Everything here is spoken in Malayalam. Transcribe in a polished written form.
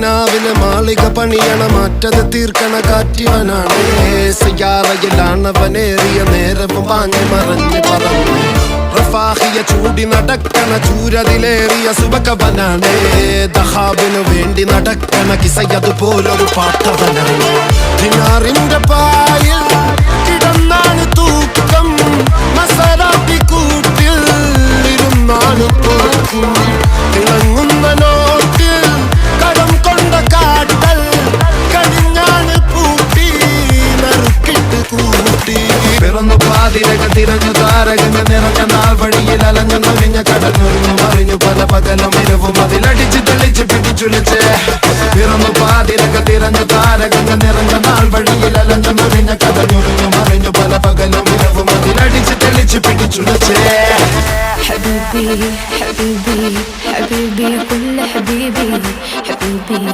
നാവിലെ മാളിക പണിയണ മാറ്റത് തീർക്കണ കാറ്റിവനാണ് സയ്യാറയിലാണവനേറിയ നേരവും പാഞ്ഞു മറഞ്ഞു പറന്നു റഫാഹിയ ചൂടി നടക്കണ ചൂരതിലേറിയ സുബകവനാണ് ദഹാബിനു വേണ്ടി നടക്കണ കിസയതുപോലൊരു പാട്ടവനാണ് ദിനാറിന്റെ പായിൽ കിടന്നാണ് തൂക്കം മസറാത്തി കൂട്ടിൽ ഇരുന്നാണ് പോക്കും തിളങ്ങുന്ന നോട്ടിൽ കടം കൊണ്ട കാട്ടൽ കഴിഞ്ഞാണ് പൂട്ടി നറുക്കിട്ട് കൂട്ടി പിറന്നു പാതിരക തിരഞ്ഞു താരകങ്ങ നിറഞ്ഞ നാൾ വഴിയിൽ അലഞ്ഞു നൊരിഞ്ഞ കടന്നുറിഞ്ഞു മറിഞ്ഞു പല പകലും ഇരവും അതിലടിച്ച് തെളിച്ച് പിടിച്ചുലിച്ച് പിറന്നു പാതിരക തിരഞ്ഞു താരകങ്ങ നിറഞ്ഞ നാൾ വഴിയിൽ അലഞ്ഞു നൊരിഞ്ഞ കടന്നുറിഞ്ഞു മറിഞ്ഞു പല പകലും ഇരവും അതിലടിച്ച് തെളിച്ച് പിടിച്ചുലിച്ച് حبيبي حبيبي حبيبي كل حبيبي حبيبي